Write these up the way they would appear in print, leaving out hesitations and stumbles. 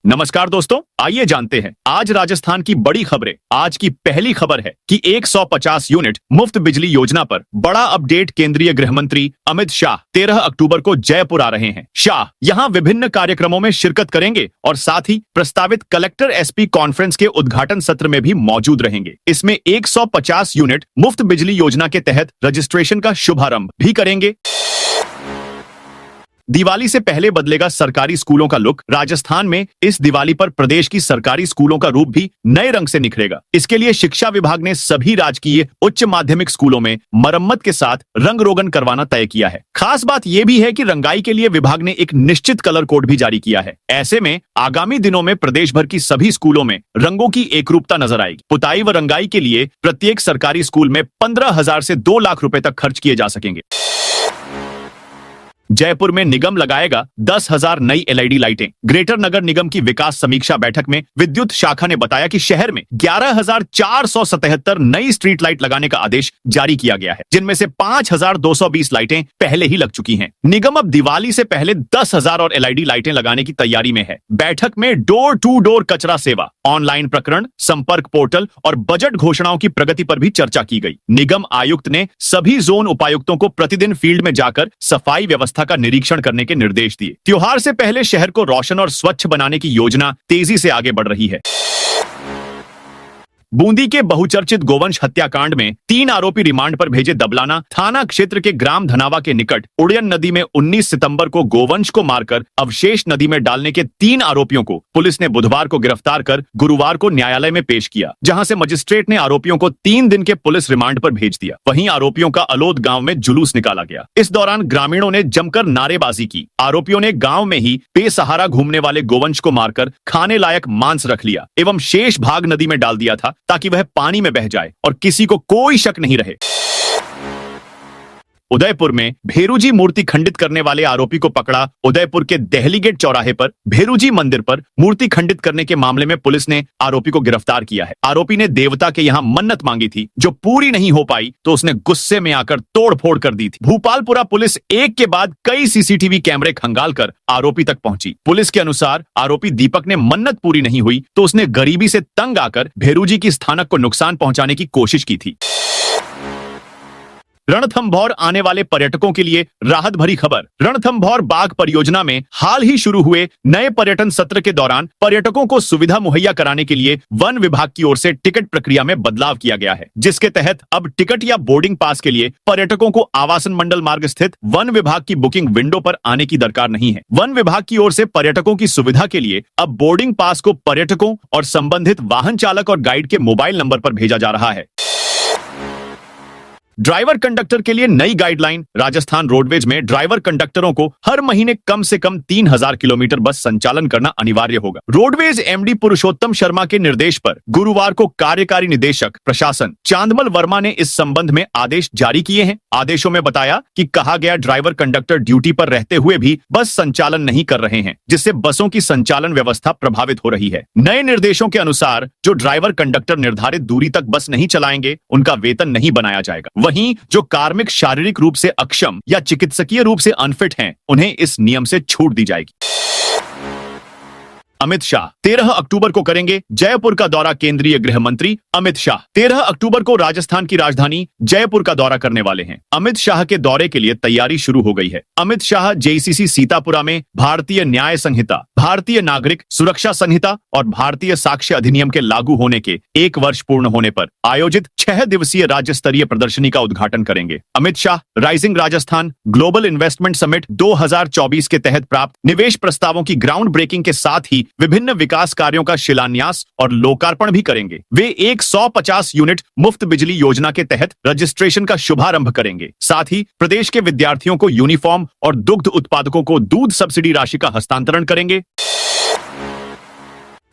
नमस्कार दोस्तों, आइए जानते हैं आज राजस्थान की बड़ी खबरें। आज की पहली खबर है कि 150 यूनिट मुफ्त बिजली योजना पर बड़ा अपडेट। केंद्रीय गृह मंत्री अमित शाह 13 अक्टूबर को जयपुर आ रहे हैं। शाह यहां विभिन्न कार्यक्रमों में शिरकत करेंगे और साथ ही प्रस्तावित कलेक्टर एसपी कॉन्फ्रेंस के उद्घाटन सत्र में भी मौजूद रहेंगे। इसमें 150 यूनिट मुफ्त बिजली योजना के तहत रजिस्ट्रेशन का शुभारंभ भी करेंगे। दिवाली से पहले बदलेगा सरकारी स्कूलों का लुक। राजस्थान में इस दिवाली पर प्रदेश की सरकारी स्कूलों का रूप भी नए रंग से निखरेगा। इसके लिए शिक्षा विभाग ने सभी राजकीय उच्च माध्यमिक स्कूलों में मरम्मत के साथ रंग रोगन करवाना तय किया है। खास बात यह भी है कि रंगाई के लिए विभाग ने एक निश्चित कलर कोड भी जारी किया है। ऐसे में आगामी दिनों में प्रदेश भर की सभी स्कूलों में रंगों की एकरूपता नजर आएगी। पुताई व रंगाई के लिए प्रत्येक सरकारी स्कूल में 15,000 से 2 लाख रुपए तक खर्च किए जा सकेंगे। जयपुर में निगम लगाएगा 10,000 नई एलईडी लाइटें। ग्रेटर नगर निगम की विकास समीक्षा बैठक में विद्युत शाखा ने बताया कि शहर में 11,477 नई स्ट्रीट लाइट लगाने का आदेश जारी किया गया है, जिनमें से 5,220 लाइटें पहले ही लग चुकी हैं। निगम अब दिवाली से पहले 10,000 और एलईडी लाइटें लगाने की तैयारी में है। बैठक में डोर टू डोर कचरा सेवा, ऑनलाइन प्रकरण, संपर्क पोर्टल और बजट घोषणाओं की प्रगति पर भी चर्चा की गई। निगम आयुक्त ने सभी जोन उपायुक्तों को प्रतिदिन फील्ड में जाकर सफाई व्यवस्था का निरीक्षण करने के निर्देश दिए। त्योहार से पहले शहर को रोशन और स्वच्छ बनाने की योजना तेजी से आगे बढ़ रही है। बूंदी के बहुचर्चित गोवंश हत्याकांड में 3 आरोपी रिमांड पर भेजे। दबलाना थाना क्षेत्र के ग्राम धनावा के निकट उड़यन नदी में 19 सितंबर को गोवंश को मारकर अवशेष नदी में डालने के 3 आरोपियों को पुलिस ने बुधवार को गिरफ्तार कर गुरुवार को न्यायालय में पेश किया, जहां से मजिस्ट्रेट ने आरोपियों को 3 दिन के पुलिस रिमांड पर भेज दिया। वहीं आरोपियों का अलोद गांव में जुलूस निकाला गया। इस दौरान ग्रामीणों ने जमकर नारेबाजी की। आरोपियों ने गांव में ही बेसहारा घूमने वाले गोवंश को मारकर खाने लायक मांस रख लिया एवं शेष भाग नदी में डाल दिया था ताकि वह पानी में बह जाए और किसी को कोई शक नहीं रहे। उदयपुर में भेरूजी मूर्ति खंडित करने वाले आरोपी को पकड़ा। उदयपुर के देहली गेट चौराहे पर भेरूजी मंदिर पर मूर्ति खंडित करने के मामले में पुलिस ने आरोपी को गिरफ्तार किया है। आरोपी ने देवता के यहां मन्नत मांगी थी, जो पूरी नहीं हो पाई तो उसने गुस्से में आकर तोड़फोड़ कर दी थी। भूपालपुरा पुलिस एक के बाद कई सीसीटीवी कैमरे खंगाल कर आरोपी तक पहुंची। पुलिस के अनुसार आरोपी दीपक ने मन्नत पूरी नहीं हुई तो उसने गरीबी से तंग आकर भेरूजी की स्थानक को नुकसान पहुंचाने की कोशिश की थी। रणथंभौर आने वाले पर्यटकों के लिए राहत भरी खबर। रणथंभौर बाघ परियोजना में हाल ही शुरू हुए नए पर्यटन सत्र के दौरान पर्यटकों को सुविधा मुहैया कराने के लिए वन विभाग की ओर से टिकट प्रक्रिया में बदलाव किया गया है, जिसके तहत अब टिकट या बोर्डिंग पास के लिए पर्यटकों को आवासन मंडल मार्ग स्थित वन विभाग की बुकिंग विंडो पर आने की दरकार नहीं है। वन विभाग की ओर से पर्यटकों की सुविधा के लिए अब बोर्डिंग पास को पर्यटकों और संबंधित वाहन चालक और गाइड के मोबाइल नंबर पर भेजा जा रहा है। ड्राइवर कंडक्टर के लिए नई गाइडलाइन। राजस्थान रोडवेज में ड्राइवर कंडक्टरों को हर महीने कम से कम 3,000 किलोमीटर बस संचालन करना अनिवार्य होगा। रोडवेज एमडी पुरुषोत्तम शर्मा के निर्देश पर गुरुवार को कार्यकारी निदेशक प्रशासन चांदमल वर्मा ने इस संबंध में आदेश जारी किए हैं। आदेशों में बताया कि कहा गया ड्राइवर कंडक्टर ड्यूटी पर रहते हुए भी बस संचालन नहीं कर रहे हैं, जिससे बसों की संचालन व्यवस्था प्रभावित हो रही है। नए निर्देशों के अनुसार जो ड्राइवर कंडक्टर निर्धारित दूरी तक बस नहीं चलाएंगे, उनका वेतन नहीं बनाया जाएगा। वहीं जो कार्मिक शारीरिक रूप से अक्षम या चिकित्सकीय रूप से अनफिट हैं, उन्हें इस नियम से छूट दी जाएगी। अमित शाह 13 अक्टूबर को करेंगे जयपुर का दौरा। केंद्रीय गृह मंत्री अमित शाह 13 अक्टूबर को राजस्थान की राजधानी जयपुर का दौरा करने वाले हैं। अमित शाह के दौरे के लिए तैयारी शुरू हो गई है। अमित शाह जेसीसी सीतापुरा में भारतीय न्याय संहिता, भारतीय नागरिक सुरक्षा संहिता और भारतीय साक्ष्य अधिनियम के लागू होने के 1 वर्ष पूर्ण होने पर आयोजित 6 दिवसीय राज्य स्तरीय प्रदर्शनी का उद्घाटन करेंगे। Amit Shah rising Rajasthan global investment summit 2024 के तहत प्राप्त निवेश प्रस्तावों की ग्राउंड ब्रेकिंग के साथ ही विभिन्न विकास कार्यों का शिलान्यास और लोकार्पण भी करेंगे। वे 150 यूनिट मुफ्त बिजली योजना के तहत रजिस्ट्रेशन का शुभारंभ करेंगे। साथ ही प्रदेश के विद्यार्थियों को यूनिफॉर्म और दुग्ध उत्पादकों को दूध सब्सिडी राशि का हस्तांतरण करेंगे।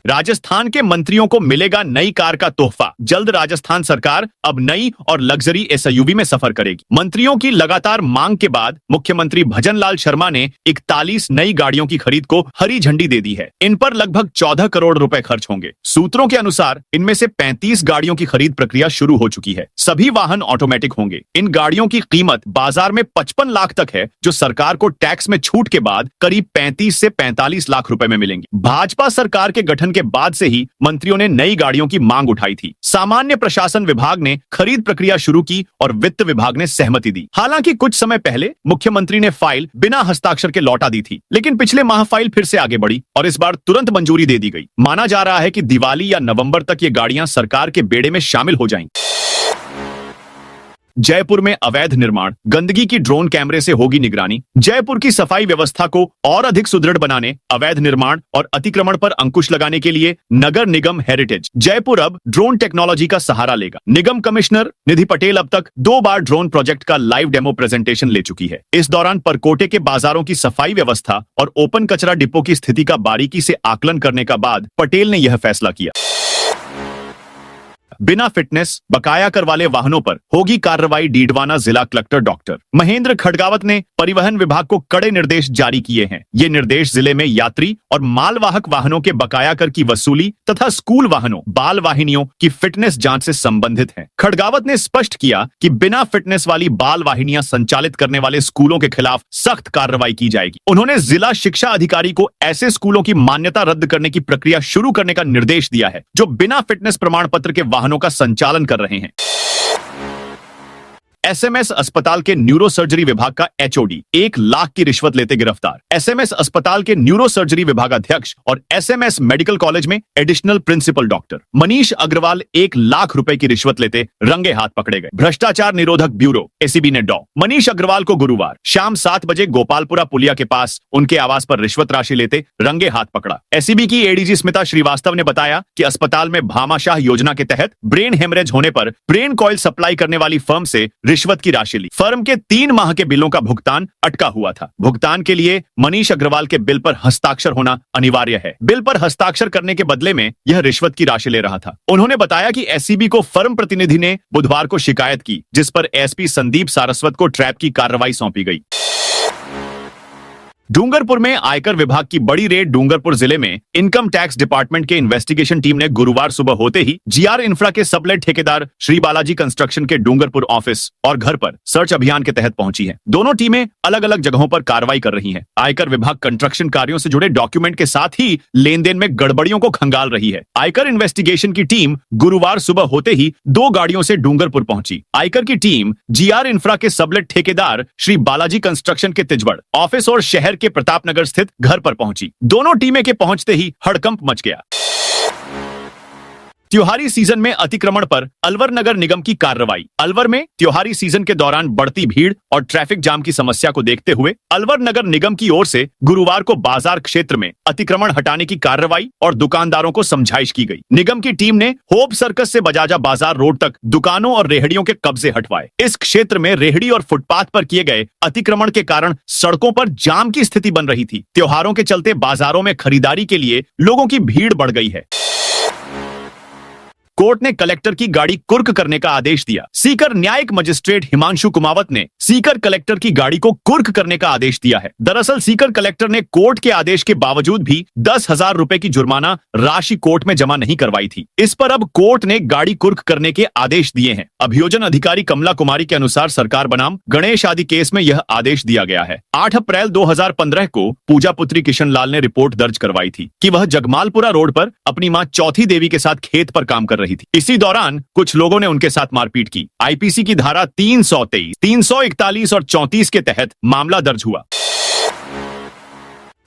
राजस्थान के मंत्रियों को मिलेगा नई कार का तोहफा। जल्द राजस्थान सरकार अब नई और लग्जरी एसयूवी में सफर करेगी। मंत्रियों की लगातार मांग के बाद मुख्यमंत्री भजनलाल शर्मा ने 41 नई गाड़ियों की खरीद को हरी झंडी दे दी है। इन पर लगभग 14 करोड़ रुपए खर्च होंगे। सूत्रों के अनुसार इनमें से 35 गाड़ियों की खरीद प्रक्रिया शुरू हो चुकी है। सभी वाहन ऑटोमेटिक होंगे। इन गाड़ियों की कीमत बाजार में 55 लाख तक है, जो सरकार को टैक्स में छूट के बाद करीब 35 से 45 लाख रुपए में मिलेंगी। भाजपा सरकार के गठन के बाद से ही मंत्रियों ने नई गाड़ियों की मांग उठाई थी। सामान्य प्रशासन विभाग ने खरीद प्रक्रिया शुरू की और वित्त विभाग ने सहमति दी। हालांकि कुछ समय पहले मुख्यमंत्री ने फाइल बिना हस्ताक्षर के लौटा दी थी, लेकिन पिछले माह फाइल फिर से आगे बढ़ी और इस बार तुरंत मंजूरी दे दी गई। माना जा रहा है कि दिवाली या नवंबर तक ये गाड़ियां सरकार के बेड़े में शामिल हो जाएंगी। जयपुर में अवैध निर्माण, गंदगी की ड्रोन कैमरे से होगी निगरानी। जयपुर की सफाई व्यवस्था को और अधिक सुदृढ़ बनाने, अवैध निर्माण और अतिक्रमण पर अंकुश लगाने के लिए नगर निगम हेरिटेज जयपुर अब ड्रोन टेक्नोलॉजी का सहारा लेगा। निगम कमिश्नर निधि पटेल अब तक 2 बार ड्रोन प्रोजेक्ट का लाइव डेमो प्रेजेंटेशन ले चुकी है। इस दौरान परकोटे के बाजारों की सफाई व्यवस्था और ओपन कचरा डिपो की स्थिति का बारीकी से आकलन करने का बाद पटेल ने यह फैसला किया। बिना फिटनेस बकाया कर वाले वाहनों पर होगी कार्रवाई। डीडवाना जिला कलेक्टर डॉक्टर महेंद्र खडगावत ने परिवहन विभाग को कड़े निर्देश जारी किए हैं। ये निर्देश जिले में यात्री और मालवाहक वाहनों के बकाया कर की वसूली तथा स्कूल वाहनों, बाल वाहिनियों की फिटनेस जांच से संबंधित हैं। खडगावत ने स्पष्ट किया कि बिना फिटनेस वाली बाल वाहिनियां संचालित करने वाले स्कूलों के खिलाफ सख्त कार्रवाई की जाएगी। उन्होंने जिला शिक्षा अधिकारी को ऐसे स्कूलों की मान्यता रद्द करने की प्रक्रिया शुरू करने का निर्देश दिया है जो बिना फिटनेस प्रमाण पत्र के वाहनों का संचालन कर रहे हैं। एसएमएस अस्पताल के न्यूरो सर्जरी विभाग का एचओडी 1 लाख की रिश्वत लेते गिरफ्तार। एसएमएस अस्पताल के न्यूरो सर्जरी विभाग अध्यक्ष और एसएमएस मेडिकल कॉलेज में additional principal doctor Manish Agrawal 1 lakh रुपए की रिश्वत लेते रंगे हाथ पकड़े गए। भ्रष्टाचार निरोधक ब्यूरो एसीबी ने मनीष अग्रवाल को गुरुवार शाम 7 बजे गोपालपुरा पुलिया के पास उनके आवास पर रिश्वत राशि लेते रंगे हाथ पकड़ा। एसीबी की एडीजी स्मिता श्रीवास्तव ने बताया कि अस्पताल में भामाशाह योजना के तहत ब्रेन हेमरेज होने पर ब्रेन कॉइल सप्लाई करने वाली फर्म से रिश्वत की राशि ली। फर्म के 3 माह के बिलों का भुगतान अटका हुआ था। भुगतान के लिए मनीष अग्रवाल के बिल पर हस्ताक्षर होना अनिवार्य है। बिल पर हस्ताक्षर करने के बदले में यह रिश्वत की राशि ले रहा था। उन्होंने बताया कि एसीबी को फर्म प्रतिनिधि ने बुधवार को शिकायत की, जिस पर एसपी संदीप सारस्वत को ट्रैप की कार्रवाई सौंपी गई। डूंगरपुर में आयकर विभाग की बड़ी रेड। डूंगरपुर जिले में इनकम टैक्स डिपार्टमेंट के इन्वेस्टिगेशन टीम ने गुरुवार सुबह होते ही जीआर इंफ्रा के सबलेट ठेकेदार श्री बालाजी कंस्ट्रक्शन के डूंगरपुर ऑफिस और घर पर सर्च अभियान के तहत पहुंची है। दोनों टीमें अलग अलग जगहों पर कार्रवाई कर रही हैं। आयकर विभाग कंस्ट्रक्शन कार्यों से जुड़े डॉक्यूमेंट के साथ ही लेन देन में गड़बड़ियों को खंगाल रही है। आयकर इन्वेस्टिगेशन की टीम गुरुवार सुबह होते ही 2 गाड़ियों से डूंगरपुर पहुंची। आयकर की टीम जीआर इंफ्रा के सबलेट ठेकेदार श्री बालाजी कंस्ट्रक्शन के तिजबड़ ऑफिस और शहर के प्रतापनगर स्थित घर पर पहुंची। दोनों टीमें के पहुंचते ही हड़कंप मच गया। त्योहारी सीजन में अतिक्रमण पर अलवर नगर निगम की कार्रवाई। अलवर में त्योहारी सीजन के दौरान बढ़ती भीड़ और ट्रैफिक जाम की समस्या को देखते हुए अलवर नगर निगम की ओर से गुरुवार को बाजार क्षेत्र में अतिक्रमण हटाने की कार्रवाई और दुकानदारों को समझाइश की गई। निगम की टीम ने होप सर्कस से बजाजा बाजार रोड तक दुकानों और रेहड़ियों के कब्जे हटवाए। इस क्षेत्र में रेहड़ी और फुटपाथ पर किए गए अतिक्रमण के कारण सड़कों पर जाम की स्थिति बन रही थी। त्योहारों के चलते बाजारों में खरीदारी के लिए लोगों की भीड़ बढ़ गई है। कोर्ट ने कलेक्टर की गाड़ी कुर्क करने का आदेश दिया। सीकर न्यायिक मजिस्ट्रेट हिमांशु कुमावत ने सीकर कलेक्टर की गाड़ी को कुर्क करने का आदेश दिया है। दरअसल सीकर कलेक्टर ने कोर्ट के आदेश के बावजूद भी 10,000 रुपए की जुर्माना राशि कोर्ट में जमा नहीं करवाई थी। इस पर अब कोर्ट ने गाड़ी कुर्क करने के आदेश दिए हैं। अभियोजन अधिकारी कमला कुमारी के अनुसार सरकार बनाम गणेश आदि केस में यह आदेश दिया गया है। 8 अप्रैल 2015 को पूजा पुत्री किशन लाल ने रिपोर्ट दर्ज करवाई थी कि वह जगमालपुरा रोड पर अपनी मां चौथी देवी के साथ खेत पर काम कर रही थी। इसी दौरान कुछ लोगों ने उनके साथ मारपीट की। आईपीसी की धारा 323, 341 और 34 के तहत मामला दर्ज हुआ।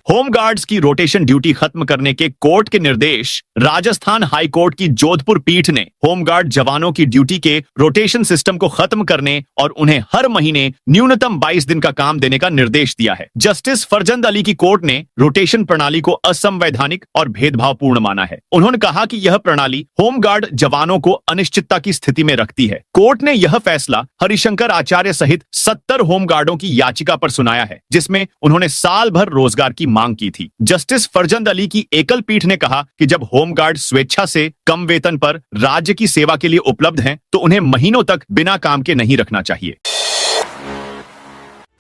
होमगार्ड्स की रोटेशन ड्यूटी खत्म करने के कोर्ट के निर्देश। राजस्थान हाई कोर्ट की जोधपुर पीठ ने होमगार्ड जवानों की ड्यूटी के रोटेशन सिस्टम को खत्म करने और उन्हें हर महीने न्यूनतम 22 दिन का काम देने का निर्देश दिया है। जस्टिस फरजंद अली की कोर्ट ने रोटेशन प्रणाली को असंवैधानिक और भेदभावपूर्ण माना है। उन्होंने कहा कि यह प्रणाली होमगार्ड जवानों को अनिश्चितता की स्थिति में रखती है। कोर्ट ने यह फैसला हरिशंकर आचार्य सहित 70 होमगार्डों की याचिका पर सुनाया है, जिसमें उन्होंने साल भर रोजगार की मांग की थी। जस्टिस फरजंद अली की एकल पीठ ने कहा कि जब होमगार्ड स्वेच्छा से कम वेतन पर राज्य की सेवा के लिए उपलब्ध हैं, तो उन्हें महीनों तक बिना काम के नहीं रखना चाहिए।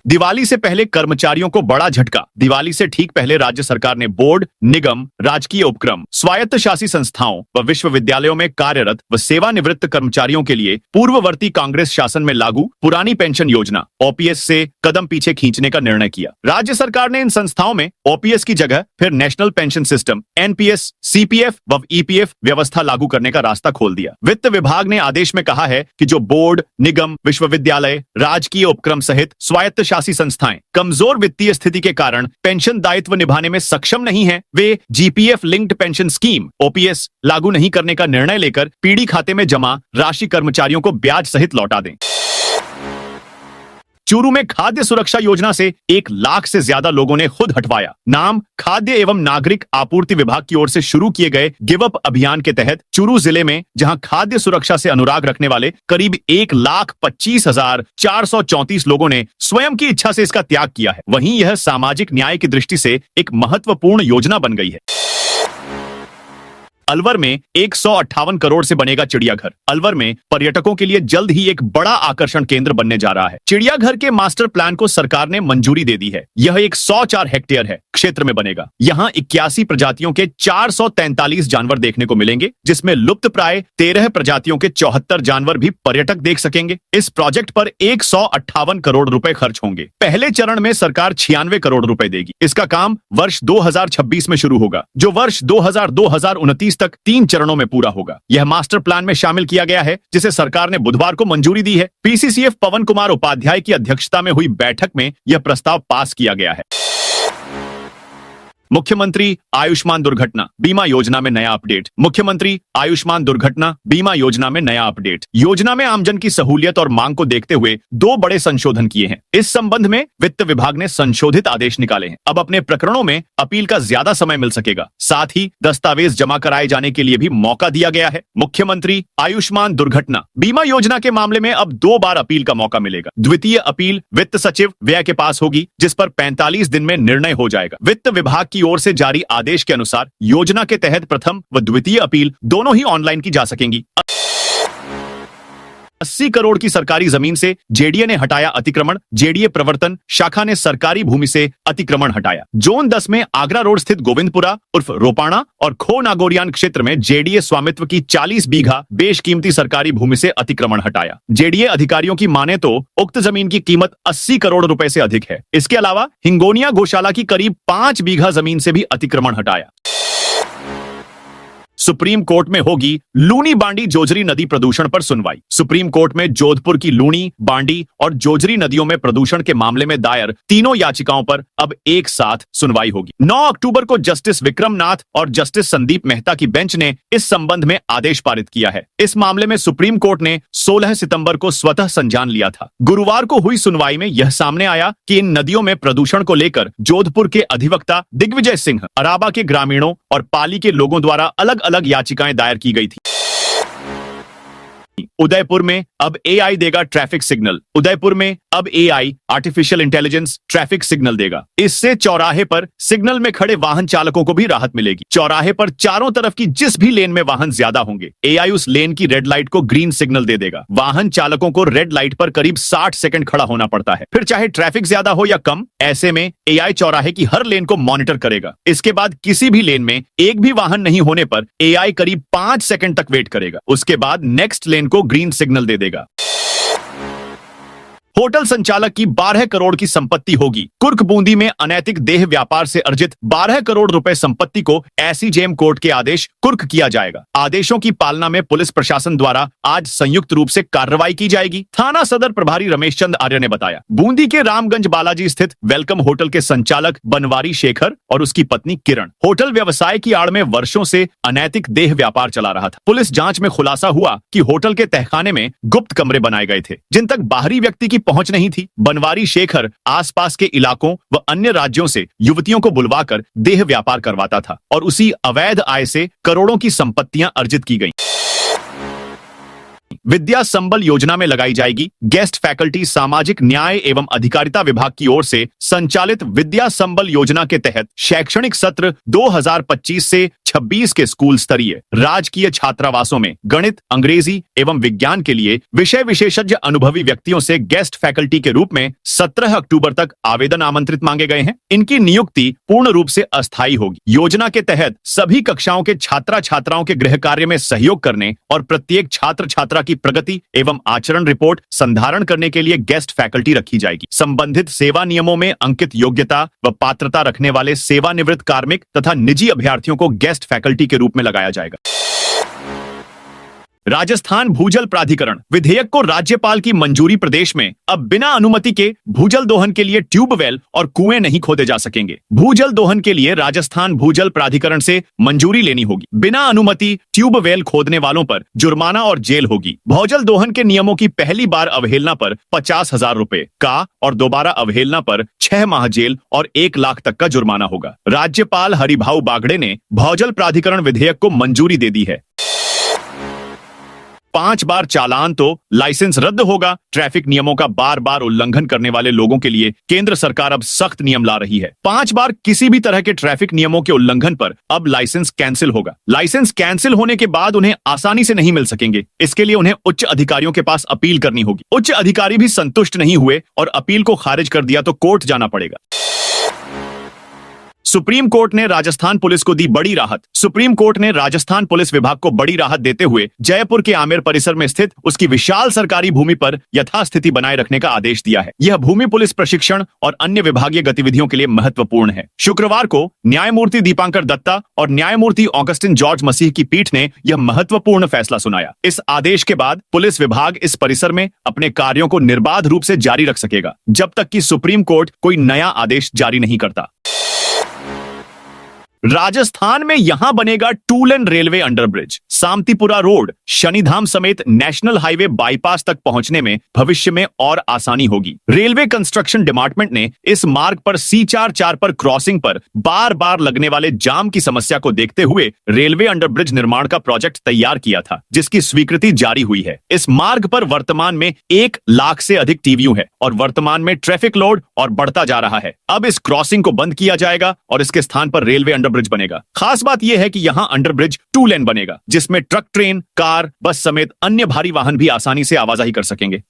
दिवाली से पहले कर्मचारियों को बड़ा झटका। दिवाली से ठीक पहले राज्य सरकार ने बोर्ड, निगम, राजकीय उपक्रम, स्वायत्त शासी संस्थाओं व विश्वविद्यालयों में कार्यरत व सेवानिवृत्त कर्मचारियों के लिए पूर्ववर्ती कांग्रेस शासन में लागू पुरानी पेंशन योजना ओपीएस से कदम पीछे खींचने का निर्णय किया। राज्य सरकार ने इन संस्थाओं में ओपीएस की जगह फिर national pension system NPS, CPF व ईपीएफ व्यवस्था लागू करने का रास्ता खोल दिया। वित्त विभाग ने आदेश में कहा है कि जो बोर्ड, निगम, विश्वविद्यालय, राजकीय उपक्रम सहित स्वायत्त शासी संस्थाएं कमजोर वित्तीय स्थिति के कारण पेंशन दायित्व निभाने में सक्षम नहीं हैं, वे GPF linked pension scheme OPS लागू नहीं करने का निर्णय लेकर पीडी खाते में जमा राशि कर्मचारियों को ब्याज सहित लौटा दें। चूरू में खाद्य सुरक्षा योजना से 1 लाख से ज्यादा लोगों ने खुद हटवाया। नाम खाद्य एवं नागरिक आपूर्ति विभाग की ओर से शुरू किए गए गिव अप अभियान के तहत चूरू जिले में जहां खाद्य सुरक्षा से अनुराग रखने वाले करीब 1,25,434 लोगों ने स्वयं की इच्छा से इसका त्याग किया है, वहीं यह सामाजिक न्याय की दृष्टि से एक महत्वपूर्ण योजना बन गई है। अलवर में 158 करोड़ से बनेगा चिड़ियाघर। अलवर में पर्यटकों के लिए जल्द ही एक बड़ा आकर्षण केंद्र बनने जा रहा है। चिड़ियाघर के मास्टर प्लान को सरकार ने मंजूरी दे दी है। यह 104 हेक्टेयर है क्षेत्र में बनेगा। यहाँ 81 प्रजातियों के 443 जानवर देखने को मिलेंगे, जिसमें लुप्त प्राय 13 प्रजातियों के 74 जानवर भी पर्यटक देख सकेंगे। इस प्रोजेक्ट पर 158 करोड़ रुपए खर्च होंगे। पहले चरण में सरकार 96 करोड़ रुपए देगी। इसका काम वर्ष 2026 में शुरू होगा, जो वर्ष 2029 तक 3 चरणों में पूरा होगा। यह मास्टर प्लान में शामिल किया गया है, जिसे सरकार ने बुधवार को मंजूरी दी है। पीसीसीएफ पवन कुमार उपाध्याय की अध्यक्षता में हुई बैठक में यह प्रस्ताव पास किया गया है। मुख्यमंत्री आयुष्मान दुर्घटना बीमा योजना में नया अपडेट। मुख्यमंत्री आयुष्मान दुर्घटना बीमा योजना में नया अपडेट। योजना में आमजन की सहूलियत और मांग को देखते हुए 2 बड़े संशोधन किए हैं। इस संबंध में वित्त विभाग ने संशोधित आदेश निकाले हैं। अब अपने प्रकरणों में अपील का ज्यादा समय मिल सकेगा। साथ ही दस्तावेज जमा कराए जाने के लिए भी मौका दिया गया है। मुख्यमंत्री आयुष्मान दुर्घटना बीमा योजना के मामले में अब 2 बार अपील का मौका मिलेगा। द्वितीय अपील वित्त सचिव व्यय के पास होगी, जिस पर 45 दिन में निर्णय हो जाएगा। वित्त विभाग की ओर से जारी आदेश के अनुसार योजना के तहत प्रथम व द्वितीय अपील दोनों ही ऑनलाइन की जा सकेंगी। 80 करोड़ की सरकारी जमीन से जेडीए ने हटाया अतिक्रमण। जेडीए प्रवर्तन शाखा ने सरकारी भूमि से अतिक्रमण हटाया। जोन 10 में आगरा रोड स्थित गोविंदपुरा उर्फ रोपाणा और खो नागोरियान क्षेत्र में जेडीए स्वामित्व की 40 बीघा बेशकीमती सरकारी भूमि से अतिक्रमण हटाया। जेडीए अधिकारियों की माने तो उक्त जमीन की कीमत 80 करोड़ रुपए से अधिक है। इसके अलावा हिंगोनिया गौशाला की करीब 5 बीघा जमीन से भी अतिक्रमण हटाया। सुप्रीम कोर्ट में होगी लूनी बांडी जोजरी नदी प्रदूषण पर सुनवाई। सुप्रीम कोर्ट में जोधपुर की लूनी, बांडी और जोजरी नदियों में प्रदूषण के मामले में दायर तीनों याचिकाओं पर अब एक साथ सुनवाई होगी। 9 अक्टूबर को जस्टिस विक्रम नाथ और जस्टिस संदीप मेहता की बेंच ने इस संबंध में आदेश पारित किया है। इस मामले में सुप्रीम कोर्ट ने 16 सितंबर को स्वतः संज्ञान लिया था। गुरुवार को हुई सुनवाई में यह सामने आया कि इन नदियों में प्रदूषण को लेकर जोधपुर के अधिवक्ता दिग्विजय सिंह, अराबा के ग्रामीणों और पाली के लोगों द्वारा अलग अलग याचिकाएं दायर की गई थी। उदयपुर में अब एआई देगा ट्रैफिक सिग्नल। उदयपुर में अब AI artificial intelligence traffic signal देगा। इससे चौराहे पर सिग्नल में खड़े वाहन चालकों को भी राहत मिलेगी। चौराहे पर चारों तरफ की जिस भी लेन में वाहन ज्यादा होंगे, एआई उस लेन की रेड लाइट को ग्रीन सिग्नल दे देगा। वाहन चालकों को रेड लाइट पर करीब 60 सेकंड खड़ा होना पड़ता है। फिर चाहे ट्रैफिक ज्यादा हो या कम, ऐसे में एआई चौराहे की हर लेन को मॉनिटर करेगा। इसके बाद किसी भी लेन में एक भी वाहन नहीं होने पर एआई करीब 5 सेकंड तक वेट करेगा। उसके बाद नेक्स्ट लेन को ग्रीन सिग्नल दे देगा। होटल संचालक की 12 करोड़ की संपत्ति होगी। कुर्क बूंदी में अनैतिक देह व्यापार से अर्जित 12 करोड़ रुपए संपत्ति को एसीजेएम कोर्ट के आदेश कुर्क किया जाएगा। आदेशों की पालना में पुलिस प्रशासन द्वारा आज संयुक्त रूप से कार्रवाई की जाएगी। थाना सदर प्रभारी रमेश चंद आर्य ने बताया। बूंदी के रामगंज बालाजी स्थित वेलकम होटल के संचालक बनवारी शेखर और उसकी पत्नी किरण होटल व्यवसाय की आड़ में वर्षों से अनैतिक देह व्यापार चला रहा था। पुलिस जांच में खुलासा हुआ कि होटल के तहखाने में गुप्त कमरे बनाए गए थे, जिन तक बाहरी व्यक्ति की पहुंच नहीं थी। बनवारी शेखर आसपास के इलाकों व अन्य राज्यों से युवतियों को बुलवाकर देह व्यापार करवाता था और उसी अवैध आय से करोड़ों की संपत्तियां अर्जित की गईं। विद्या संबल योजना में लगाई जाएगी। गेस्ट फैकल्टी सामाजिक न्याय एवं अधिकारिता विभाग की ओर से संचालित विद्या संबल योजना के तहत शैक्षणिक सत्र 2025 से 26 के स्कूल स्तरीय राजकीय छात्रावासों में गणित, अंग्रेजी एवं विज्ञान के लिए विषय विशेषज्ञ अनुभवी व्यक्तियों से गेस्ट फैकल्टी के रूप में 17 अक्टूबर तक आवेदन आमंत्रित मांगे गए हैं। इनकी नियुक्ति पूर्ण रूप से अस्थायी होगी। योजना के तहत सभी कक्षाओं के छात्रा छात्राओं के गृह कार्य में सहयोग करने और प्रत्येक छात्र छात्रा की प्रगति एवं आचरण रिपोर्ट संधारण करने के लिए गेस्ट फैकल्टी रखी जाएगी। संबंधित सेवा नियमों में अंकित योग्यता व पात्रता रखने वाले सेवानिवृत्त कार्मिक तथा निजी अभ्यर्थियों को गेस्ट फैकल्टी के रूप में लगाया जाएगा। राजस्थान भूजल प्राधिकरण विधेयक को राज्यपाल की मंजूरी। प्रदेश में अब बिना अनुमति के भूजल दोहन के लिए ट्यूबवेल और कुएं नहीं खोदे जा सकेंगे। भूजल दोहन के लिए राजस्थान भूजल प्राधिकरण से मंजूरी लेनी होगी। बिना अनुमति ट्यूबवेल खोदने वालों पर जुर्माना और जेल होगी। भूजल दोहन के नियमों की पहली बार अवहेलना पर 50,000 रुपए का और दोबारा अवहेलना पर 6 माह जेल और 1 लाख तक का जुर्माना होगा। राज्यपाल हरिभाऊ बागड़े ने भूजल प्राधिकरण विधेयक को मंजूरी दे दी है। 5 बार चालान तो लाइसेंस रद्द होगा। ट्रैफिक नियमों का बार बार उल्लंघन करने वाले लोगों के लिए केंद्र सरकार अब सख्त नियम ला रही है। 5 बार किसी भी तरह के ट्रैफिक नियमों के उल्लंघन पर अब लाइसेंस कैंसिल होगा। लाइसेंस कैंसिल होने के बाद उन्हें आसानी से नहीं मिल सकेंगे। इसके लिए उन्हें उच्च अधिकारियों के पास अपील करनी होगी। उच्च अधिकारी भी संतुष्ट नहीं हुए और अपील को खारिज कर दिया तो कोर्ट जाना पड़ेगा। सुप्रीम कोर्ट ने राजस्थान पुलिस को दी बड़ी राहत। सुप्रीम कोर्ट ने राजस्थान पुलिस विभाग को बड़ी राहत देते हुए जयपुर के आमेर परिसर में स्थित उसकी विशाल सरकारी भूमि पर यथास्थिति बनाए रखने का आदेश दिया है। यह भूमि पुलिस प्रशिक्षण और अन्य विभागीय गतिविधियों के लिए महत्वपूर्ण है। शुक्रवार को न्यायमूर्ति दीपांकर दत्ता और न्यायमूर्ति ऑगस्टिन जॉर्ज मसीह की पीठ ने यह महत्वपूर्ण फैसला सुनाया। इस आदेश के बाद पुलिस विभाग इस परिसर में अपने कार्यों को निर्बाध रूप से जारी रख सकेगा, जब तक कि सुप्रीम कोर्ट कोई नया आदेश जारी नहीं करता। राजस्थान में यहां बनेगा 2 लेन रेलवे अंडरब्रिज। सामतीपुरा रोड, शनिधाम समेत नेशनल हाईवे बाईपास तक पहुंचने में भविष्य में और आसानी होगी। रेलवे कंस्ट्रक्शन डिपार्टमेंट ने इस मार्ग पर C44 पर क्रॉसिंग पर बार बार लगने वाले जाम की समस्या को देखते हुए रेलवे अंडरब्रिज निर्माण का प्रोजेक्ट तैयार किया था, जिसकी स्वीकृति जारी हुई है। इस मार्ग पर वर्तमान में 1 लाख से अधिक टीवीयू है और वर्तमान में ट्रैफिक लोड और बढ़ता जा रहा है। अब इस क्रॉसिंग को बंद किया जाएगा और इसके स्थान पर रेलवे अंडरब्रिज बनेगा। खास बात यह है कि यहां अंडरब्रिज 2 लेन बनेगा, जिसमें ट्रक, ट्रेन, कार, बस समेत अन्य भारी वाहन भी आसानी से आवाजाही कर सकेंगे।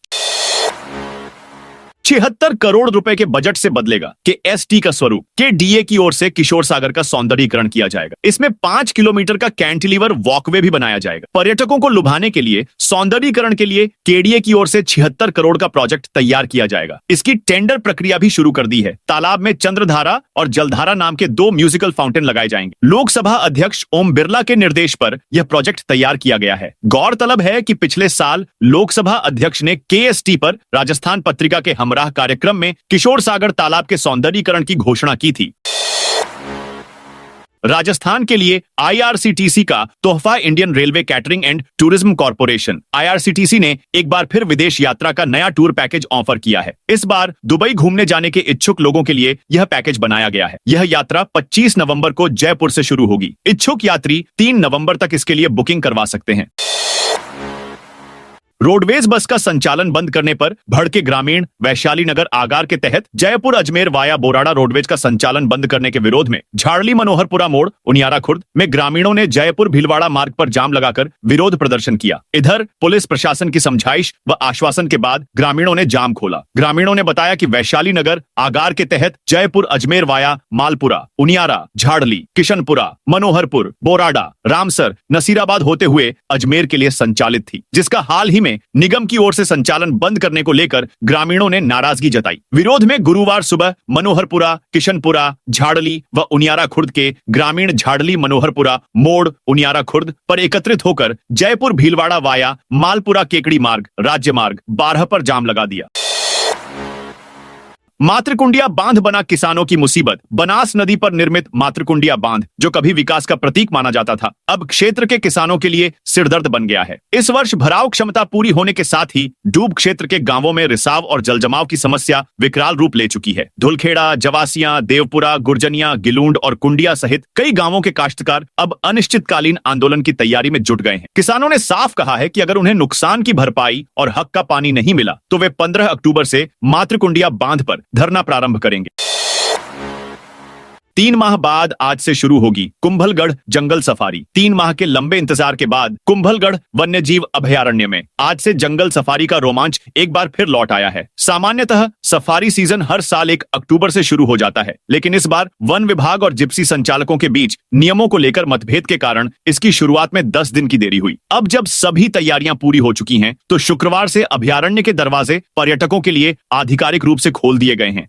76 करोड़ रुपए के बजट से बदलेगा KST का स्वरूप। KDA की ओर से किशोर सागर का सौंदर्यीकरण किया जाएगा। इसमें 5 किलोमीटर का कैंटिलीवर वॉकवे भी बनाया जाएगा। पर्यटकों को लुभाने के लिए सौंदर्यीकरण के लिए KDA की ओर से 76 करोड़ का प्रोजेक्ट तैयार किया जाएगा। इसकी टेंडर प्रक्रिया भी शुरू कर दी है। तालाब में चंद्रधारा और जलधारा नाम के 2 म्यूजिकल फाउंटेन लगाए जाएंगे। लोकसभा अध्यक्ष ओम बिरला के निर्देश पर यह प्रोजेक्ट तैयार किया गया है। गौरतलब है कि पिछले साल लोकसभा अध्यक्ष ने KST पर राजस्थान पत्रिका के हमरा कार्यक्रम में किशोर सागर तालाब के सौंदर्यीकरण की घोषणा की थी। राजस्थान के लिए IRCTC का तोहफा Indian railway catering and tourism corporation IRCTC ने एक बार फिर विदेश यात्रा का नया टूर पैकेज ऑफर किया है। इस बार दुबई घूमने जाने के इच्छुक लोगों के लिए यह पैकेज बनाया गया है। यह यात्रा 25 नवंबर को जयपुर से शुरू होगी। इच्छुक यात्री 3 नवंबर तक इसके लिए बुकिंग करवा सकते हैं। रोडवेज बस का संचालन बंद करने पर भड़के ग्रामीण। वैशाली नगर आगार के तहत जयपुर अजमेर वाया बोराड़ा रोडवेज का संचालन बंद करने के विरोध में झाड़ली मनोहरपुरा मोड़, उनियारा खुर्द में ग्रामीणों ने जयपुर भीलवाड़ा मार्ग पर जाम लगाकर विरोध प्रदर्शन किया। इधर पुलिस प्रशासन की समझाइश व आश्वासन के बाद ग्रामीणों ने जाम खोला। ग्रामीणों ने बताया कि वैशाली नगर आगार के तहत जयपुर अजमेर वाया मालपुरा, उनियारा, झाड़ली, किशनपुरा, मनोहरपुर, बोराड़ा, रामसर, नसीराबाद होते हुए अजमेर के लिए संचालित थी, जिसका हाल ही में निगम की ओर से संचालन बंद करने को लेकर ग्रामीणों ने नाराजगी जताई। विरोध में गुरुवार सुबह मनोहरपुरा, किशनपुरा, झाड़ली व उनियारा खुर्द के ग्रामीण झाड़ली मनोहरपुरा मोड़, उनियारा खुर्द पर एकत्रित होकर जयपुर भीलवाड़ा वाया मालपुरा केकड़ी मार्ग, राज्य मार्ग 12 पर जाम लगा दिया। मातृकुंडिया बांध बना किसानों की मुसीबत। बनास नदी पर निर्मित मातृकुंडिया बांध, जो कभी विकास का प्रतीक माना जाता था, अब क्षेत्र के किसानों के लिए सिरदर्द बन गया है। इस वर्ष भराव क्षमता पूरी होने के साथ ही डूब क्षेत्र के गांवों में रिसाव और जलजमाव की समस्या विकराल रूप ले चुकी है। धुलखेड़ा, जवासिया, देवपुरा, गुरजनिया, गिलूंड और कुंडिया सहित कई गांवों के काश्तकार अब अनिश्चितकालीन आंदोलन की तैयारी में जुट गए हैं। किसानों ने साफ कहा है कि अगर उन्हें नुकसान की भरपाई और हक का पानी नहीं मिला तो वे 15 अक्टूबर से मातृकुंडिया बांध पर धरना प्रारंभ करेंगे। 3 माह बाद आज से शुरू होगी कुंभलगढ़ जंगल सफारी। 3 माह के लंबे इंतजार के बाद कुंभलगढ़ वन्यजीव अभयारण्य में आज से जंगल सफारी का रोमांच एक बार फिर लौट आया है। सामान्यतः सफारी सीजन हर साल 1 अक्टूबर से शुरू हो जाता है, लेकिन इस बार वन विभाग और जिप्सी संचालकों के बीच नियमों को लेकर मतभेद के कारण इसकी शुरुआत में 10 दिन की देरी हुई। अब जब सभी तैयारियां पूरी हो चुकी हैं, तो शुक्रवार से अभयारण्य के दरवाजे पर्यटकों के लिए आधिकारिक रूप से खोल दिए गए हैं।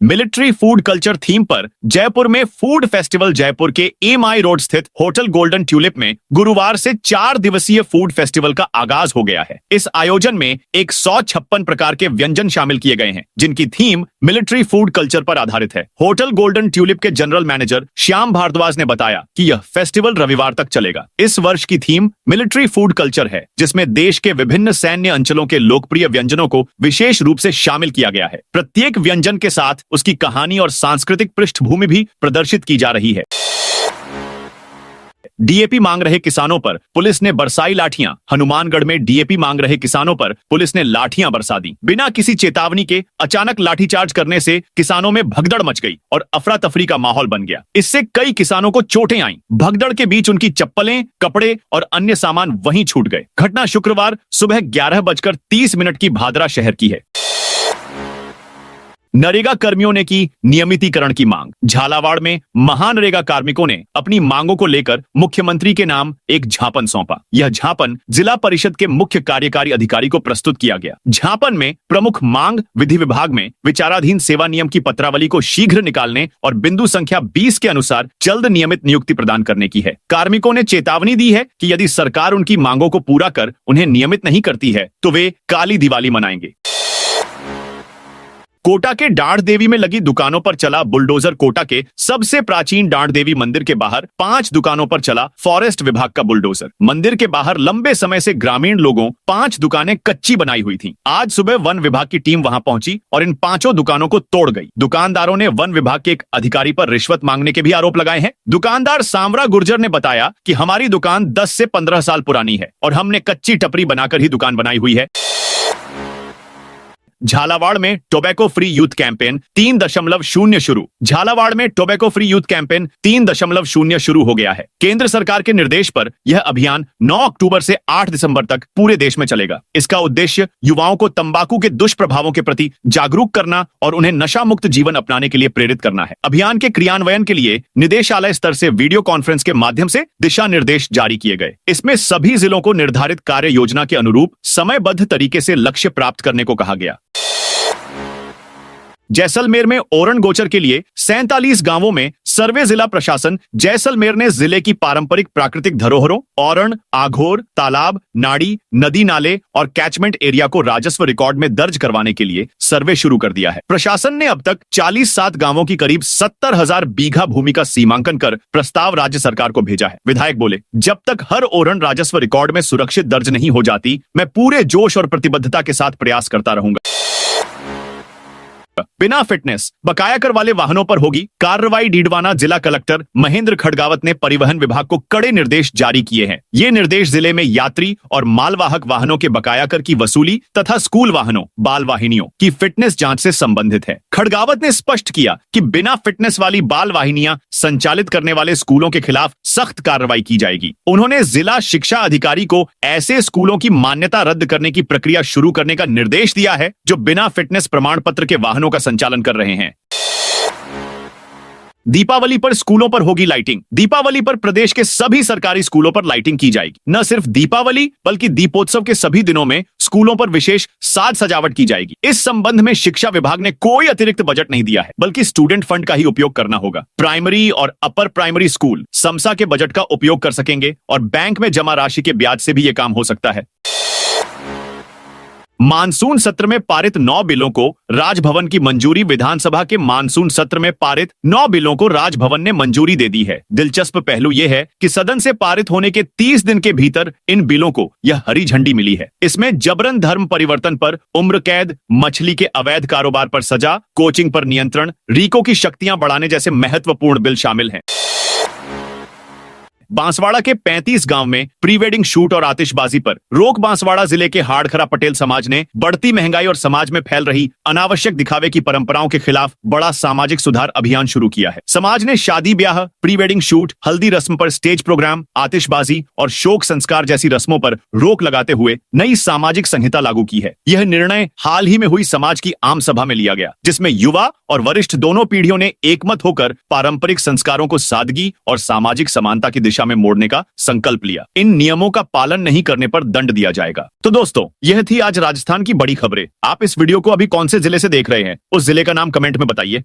मिलिट्री फूड कल्चर थीम पर जयपुर में फूड फेस्टिवल जयपुर के एमआई रोड स्थित होटल गोल्डन ट्यूलिप में गुरुवार से 4 दिवसीय फूड फेस्टिवल का आगाज हो गया है। इस आयोजन में 156 प्रकार के व्यंजन शामिल किए गए हैं, जिनकी थीम मिलिट्री फूड कल्चर पर आधारित है। होटल गोल्डन ट्यूलिप के जनरल मैनेजर श्याम भारद्वाज ने बताया कि यह फेस्टिवल रविवार तक चलेगा। इस वर्ष की थीम मिलिट्री फूड कल्चर है, जिसमें देश के विभिन्न सैन्य अंचलों के लोकप्रिय व्यंजनों को विशेष रूप से शामिल किया गया है। प्रत्येक व्यंजन के साथ उसकी कहानी और सांस्कृतिक पृष्ठभूमि भी प्रदर्शित की जा रही है। डीएपी मांग रहे किसानों पर पुलिस ने बरसाई लाठियां। हनुमानगढ़ में डीएपी मांग रहे किसानों पर पुलिस ने लाठियां बरसा दी। बिना किसी चेतावनी के अचानक लाठीचार्ज करने से किसानों में भगदड़ मच गई और अफरा तफरी का माहौल बन गया। इससे कई किसानों को चोटें आईं। भगदड़ के बीच उनकी चप्पलें, कपड़े और अन्य सामान वहीं छूट गए। घटना शुक्रवार सुबह 11:30 की भादरा शहर की है। नरेगा कर्मियों ने की नियमितीकरण की मांग। झालावाड़ में महानरेगा कार्मिकों ने अपनी मांगों को लेकर मुख्यमंत्री के नाम एक ज्ञापन सौंपा। यह ज्ञापन जिला परिषद के मुख्य कार्यकारी अधिकारी को प्रस्तुत किया गया। ज्ञापन में प्रमुख मांग विधि विभाग में विचाराधीन सेवा नियम की पत्रावली को शीघ्र निकालने और बिंदु संख्या 20 के अनुसार जल्द नियमित नियुक्ति प्रदान करने की है। कार्मिकों ने चेतावनी दी है कि यदि सरकार उनकी मांगों को पूरा कर उन्हें नियमित नहीं करती है तो वे काली दिवाली मनाएंगे। कोटा के डांड देवी में लगी दुकानों पर चला बुलडोजर। कोटा के सबसे प्राचीन डांड देवी मंदिर के बाहर 5 दुकानों पर चला फॉरेस्ट विभाग का बुलडोजर। मंदिर के बाहर लंबे समय से ग्रामीण लोगों 5 दुकानें कच्ची बनाई हुई थीं। आज सुबह वन विभाग की टीम वहां पहुंची और इन 5 दुकानों को तोड़ गई। दुकानदारों ने वन विभाग के एक अधिकारी पर रिश्वत मांगने के भी आरोप लगाए हैं। दुकानदार सांवरा गुर्जर ने बताया कि हमारी दुकान 10 से 15 साल पुरानी है और हमने कच्ची टपरी बनाकर ही दुकान बनाई हुई है। झालावाड़ में टोबैको फ्री यूथ कैंपेन 3.0 शुरू। झालावाड़ में टोबैको फ्री यूथ कैंपेन 3.0 शुरू हो गया है। केंद्र सरकार के निर्देश पर यह अभियान 9 अक्टूबर से 8 दिसंबर तक पूरे देश में चलेगा। इसका उद्देश्य युवाओं को तंबाकू के दुष्प्रभावों के प्रति जागरूक करना और उन्हें नशा मुक्त जीवन अपनाने के लिए प्रेरित करना है। अभियान के क्रियान्वयन के लिए निदेशालय स्तर से वीडियो कॉन्फ्रेंस के माध्यम से दिशा निर्देश जारी किए गए। इसमें सभी जिलों को निर्धारित कार्य योजना के अनुरूप समयबद्ध तरीके से लक्ष्य प्राप्त करने को कहा गया। जैसलमेर में ओरण गोचर के लिए 47 गांवों में सर्वे। जिला प्रशासन जैसलमेर ने जिले की पारंपरिक प्राकृतिक धरोहरों ओरण, आघोर, तालाब, नाड़ी, नदी नाले और कैचमेंट एरिया को राजस्व रिकॉर्ड में दर्ज करवाने के लिए सर्वे शुरू कर दिया है। प्रशासन ने अब तक 47 गांवों की करीब 70,000 बीघा भूमि का सीमांकन कर प्रस्ताव राज्य सरकार को भेजा है। विधायक बोले, जब तक हर ओरण राजस्व रिकॉर्ड में सुरक्षित दर्ज नहीं हो जाती, मैं पूरे जोश और प्रतिबद्धता के साथ प्रयास करता रहूंगा। बिना फिटनेस बकाया कर वाले वाहनों पर होगी कार्रवाई। डीडवाना जिला कलेक्टर महेंद्र खड़गावत ने परिवहन विभाग को कड़े निर्देश जारी किए हैं। ये निर्देश जिले में यात्री और मालवाहक वाहनों के बकाया कर की वसूली तथा स्कूल वाहनों, बाल वाहिनियों की फिटनेस जांच से संबंधित है। खड़गावत ने स्पष्ट किया कि बिना फिटनेस वाली बाल वाहिनियां संचालित करने वाले स्कूलों के खिलाफ सख्त कार्रवाई की जाएगी। उन्होंने जिला शिक्षा अधिकारी को ऐसे स्कूलों की मान्यता रद्द करने की प्रक्रिया शुरू करने का निर्देश दिया है जो बिना फिटनेस प्रमाण पत्र के वाहनों का संचालन कर रहे हैं। दीपावली पर स्कूलों पर होगी लाइटिंग। दीपावली पर प्रदेश के सभी सरकारी स्कूलों पर लाइटिंग की जाएगी। न सिर्फ दीपावली बल्कि दीपोत्सव के सभी दिनों में स्कूलों पर विशेष साज सजावट की जाएगी। इस संबंध में शिक्षा विभाग ने कोई अतिरिक्त बजट नहीं दिया है, बल्कि स्टूडेंट फंड का ही उपयोग करना होगा। प्राइमरी और अपर प्राइमरी स्कूल समसा के बजट का उपयोग कर सकेंगे और बैंक में जमा राशि के ब्याज से भी यह काम हो सकता है। मानसून सत्र में पारित 9 बिलों को राजभवन की मंजूरी। विधानसभा के मानसून सत्र में पारित 9 बिलों को राजभवन ने मंजूरी दे दी है। दिलचस्प पहलू यह है कि सदन से पारित होने के 30 दिन के भीतर इन बिलों को यह हरी झंडी मिली है। इसमें जबरन धर्म परिवर्तन पर उम्र कैद, मछली के अवैध कारोबार पर सजा, कोचिंग पर नियंत्रण, रीको की शक्तियां बढ़ाने जैसे महत्वपूर्ण बिल शामिल हैं। बांसवाड़ा के 35 गांव में प्री वेडिंग शूट और आतिशबाजी पर रोक। बांसवाड़ा जिले के हाड़खरा पटेल समाज ने बढ़ती महंगाई और समाज में फैल रही अनावश्यक दिखावे की परंपराओं के खिलाफ बड़ा सामाजिक सुधार अभियान शुरू किया है। समाज ने शादी ब्याह, प्री वेडिंग शूट, हल्दी रस्म पर स्टेज प्रोग्राम, आतिशबाजी और शोक संस्कार जैसी रस्मों पर रोक लगाते हुए नई सामाजिक संहिता लागू की है। यह निर्णय हाल ही में हुई समाज की आम सभा में लिया गया, जिसमें युवा और वरिष्ठ दोनों पीढ़ियों ने एकमत होकर पारंपरिक संस्कारों को सादगी और सामाजिक समानता की दिशा में मोड़ने का संकल्प लिया। इन नियमों का पालन नहीं करने पर दंड दिया जाएगा। तो दोस्तों, यह थी आज राजस्थान की बड़ी खबरें। आप इस वीडियो को अभी कौन से जिले से देख रहे हैं, उस जिले का नाम कमेंट में बताइए।